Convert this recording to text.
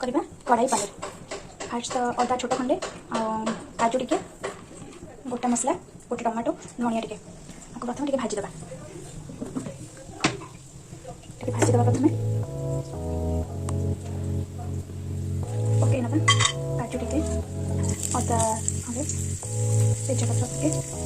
करवा कढ़ाई पनीर फास्ट अदा छोट खंडे काजू टिके गोटा मसला गोटे टमाटो धनिया टिके आपको प्रथम टिके भाजीदे भाजीदे प्रथम पकईना काजू टिके अदा खंडे तेजपत्र टिके